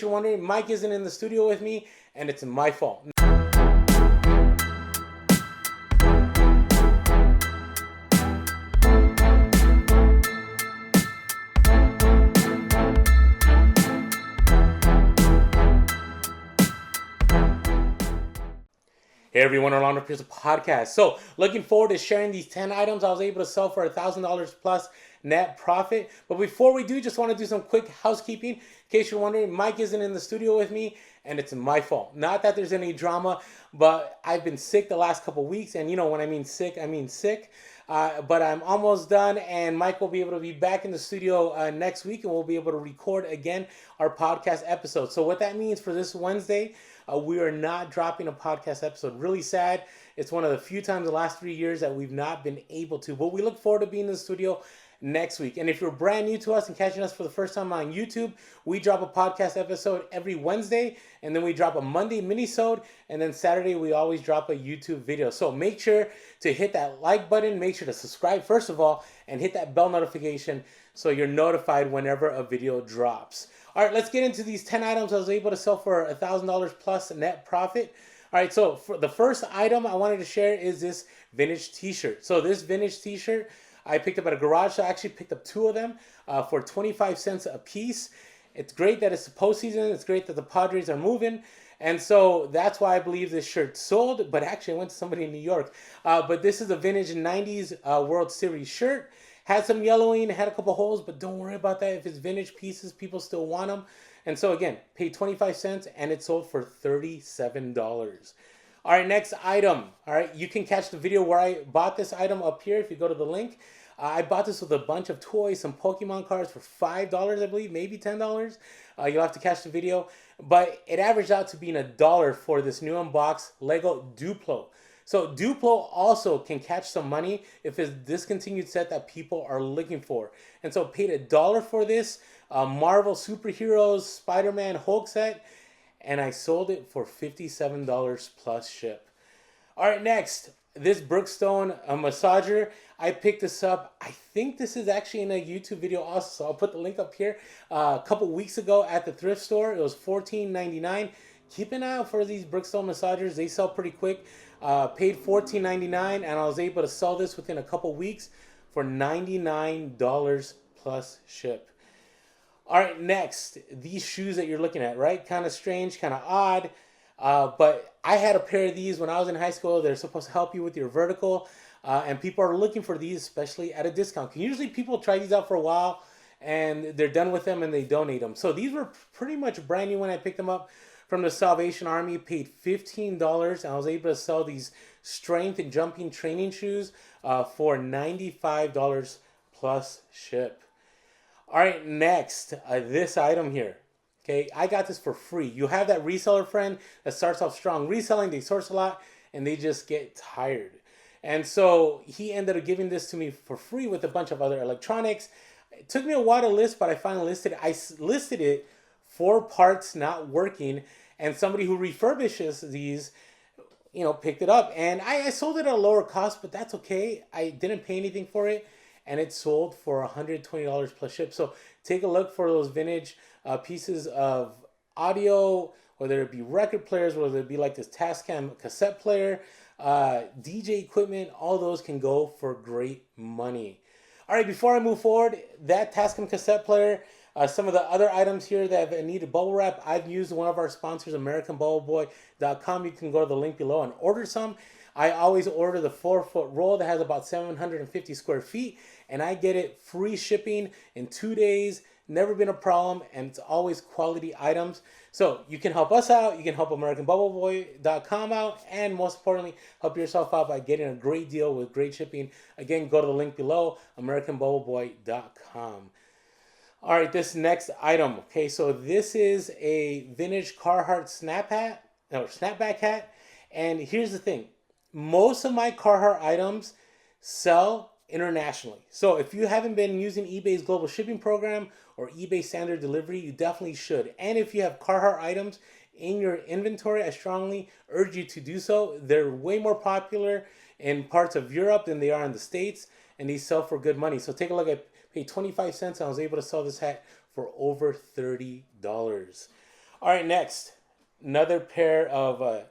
You're wondering, Mike isn't in the studio with me, and it's my fault. Hey everyone, Orlando Pierce podcast. So, looking forward to sharing these 10 items I was able to sell for $1,000 plus net profit. But before we do, just want to do some quick housekeeping. In case you're wondering, Mike isn't in the studio with me, and it's my fault. Not that there's any drama, but I've been sick the last couple weeks, and you know when I mean sick, I mean sick. But I'm almost done, and Mike will be able to be back in the studio next week, and we'll be able to record again our podcast episode. So what that means for this Wednesday, we are not dropping a podcast episode. Really sad. It's one of the few times in the last 3 years that we've not been able to. But we look forward to being in the studio next week. And if you're brand new to us and catching us for the first time on YouTube, we drop a podcast episode every Wednesday, and then we drop a Monday mini-sode, and then Saturday we always drop a YouTube video. So make sure to hit that like button, make sure to subscribe first of all, and hit that bell notification so you're notified whenever a video drops. All right, let's get into these 10 items I was able to sell for $1,000 plus net profit. All right, so for the first item I wanted to share is this vintage t-shirt. So this vintage t-shirt I picked up at a garage. So I actually picked up two of them for 25 cents a piece. It's great that it's the postseason. It's great that the Padres are moving. And so that's why I believe this shirt sold. But actually, I went to somebody in New York. But this is a vintage 90s World Series shirt. Had some yellowing, had a couple holes, but don't worry about that. If it's vintage pieces, people still want them. And so again, paid 25 cents and it sold for $37. All right, next item. All right, you can catch the video where I bought this item up here if you go to the link. I bought this with a bunch of toys, some Pokemon cards for $5, I believe, maybe $10. You'll have to catch the video. But it averaged out to being $1 for this new unboxed Lego Duplo. So Duplo also can catch some money if it's a discontinued set that people are looking for. And so paid $1 for this Marvel Superheroes Spider-Man Hulk set, and I sold it for $57 plus ship. All right, next, this Brookstone massager. I picked this up. I think this is actually in a YouTube video also, so I'll put the link up here. A couple weeks ago at the thrift store, it was $14.99. Keep an eye out for these Brookstone massagers. They sell pretty quick. Paid $14.99, and I was able to sell this within a couple weeks for $99 plus ship. All right, next, these shoes that you're looking at, right? Kind of strange, kind of odd, but I had a pair of these when I was in high school. They're supposed to help you with your vertical, and people are looking for these, especially at a discount. Usually people try these out for a while, and they're done with them, and they donate them. So these were pretty much brand new when I picked them up from the Salvation Army. Paid $15, and I was able to sell these strength and jumping training shoes for $95 plus ship. All right, next, this item here. Okay, I got this for free. You have that reseller friend that starts off strong reselling, they source a lot, and they just get tired. And so he ended up giving this to me for free with a bunch of other electronics. It took me a while to list, but I finally listed it. I listed it for parts not working, and somebody who refurbishes these, picked it up. And I sold it at a lower cost, but that's okay. I didn't pay anything for it, and it sold for $120 plus ship. So take a look for those vintage pieces of audio, whether it be record players, whether it be like this Tascam cassette player, DJ equipment. All those can go for great money. All right, before I move forward, that Tascam cassette player, some of the other items here that have needed bubble wrap, I've used one of our sponsors, AmericanBubbleBoy.com. You can go to the link below and order some. I always order the 4-foot roll that has about 750 square feet, and I get it free shipping in 2 days. Never been a problem, and it's always quality items. So you can help us out, you can help AmericanBubbleBoy.com out, and most importantly, help yourself out by getting a great deal with great shipping. Again, go to the link below, AmericanBubbleBoy.com. All right, this next item. Okay, so this is a vintage Carhartt snapback hat. And here's the thing. Most of my Carhartt items sell internationally. So if you haven't been using eBay's global shipping program or eBay standard delivery, you definitely should. And if you have Carhartt items in your inventory, I strongly urge you to do so. They're way more popular in parts of Europe than they are in the States, and they sell for good money. So take a look. I paid 25 cents and I was able to sell this hat for over $30. All right, next, another pair of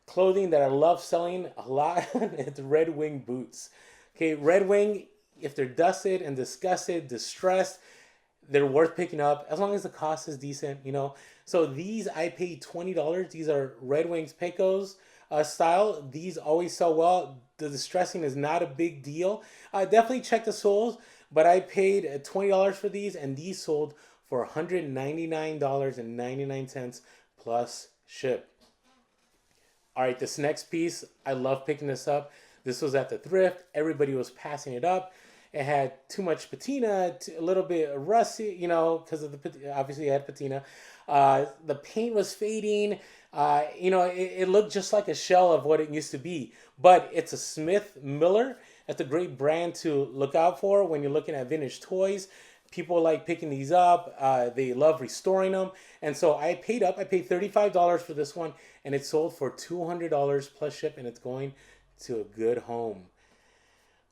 clothing that I love selling a lot. It's Red Wing boots. Okay, Red Wing, if they're dusted and disgusted, distressed, they're worth picking up as long as the cost is decent, you know. So these I paid $20. These are Red Wings Pecos style. These always sell well. The distressing is not a big deal. Definitely check the soles, but I paid $20 for these, and these sold for $199.99 plus ship. All right, this next piece, I love picking this up. This was at the thrift. Everybody was passing it up. It had too much patina, a little bit rusty, you know, because of the, obviously it had patina. The paint was fading. You know, it looked just like a shell of what it used to be. But it's a Smith Miller. That's a great brand to look out for when you're looking at vintage toys. People like picking these up. They love restoring them. And so I paid up. I paid $35 for this one, and it sold for $200 plus ship, and it's going to a good home.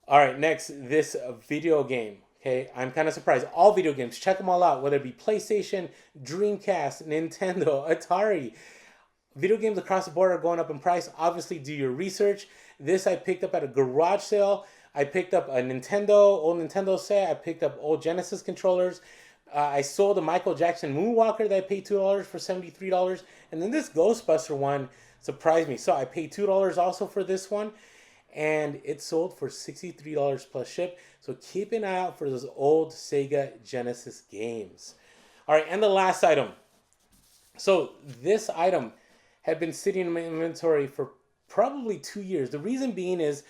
All right, next, this video game. Okay, I'm kind of surprised. All video games, check them all out, whether it be PlayStation, Dreamcast, Nintendo, Atari. Video games across the board are going up in price. Obviously, do your research. This I picked up at a garage sale. I picked up a old Nintendo set. I picked up old Genesis controllers. I sold a Michael Jackson Moonwalker that I paid $2 for $73. And then this Ghostbuster one surprised me. So I paid $2 also for this one. And it sold for $63 plus ship. So keep an eye out for those old Sega Genesis games. All right, and the last item. So this item had been sitting in my inventory for probably 2 years. The reason being is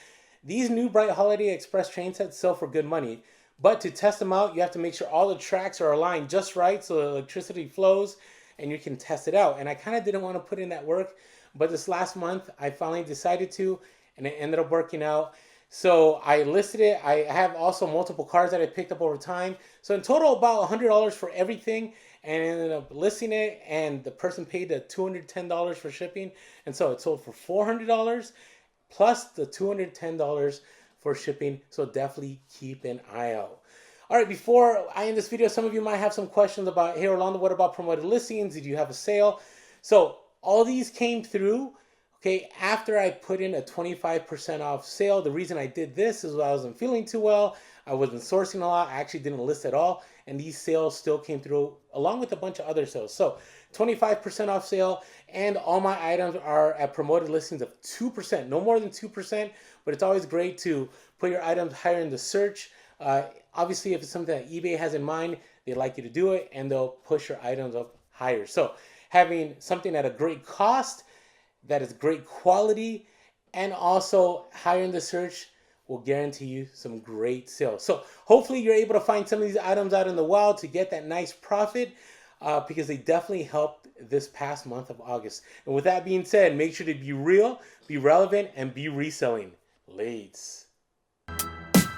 these new Bright Holiday Express train sets sell for good money. But to test them out, you have to make sure all the tracks are aligned just right so the electricity flows and you can test it out. And I kind of didn't want to put in that work. But this last month, I finally decided to, and it ended up working out. So I listed it. I have also multiple cars that I picked up over time. So in total, about $100 for everything, and I ended up listing it, and the person paid the $210 for shipping. And so it sold for $400 plus the $210 for shipping. So definitely keep an eye out. All right, before I end this video, some of you might have some questions about, hey, Orlando, what about promoted listings? Did you have a sale? So all these came through. Okay, after I put in a 25% off sale. The reason I did this is I wasn't feeling too well. I wasn't sourcing a lot. I actually didn't list at all. And these sales still came through along with a bunch of other sales. So 25% off sale, and all my items are at promoted listings of 2%, no more than 2%. But it's always great to put your items higher in the search. Obviously, if it's something that eBay has in mind, they'd like you to do it, and they'll push your items up higher. So having something at a great cost, that is great quality, and also higher in the search will guarantee you some great sales. So hopefully you're able to find some of these items out in the wild to get that nice profit, because they definitely helped this past month of August. And with that being said, make sure to be real, be relevant, and be reselling. Lades.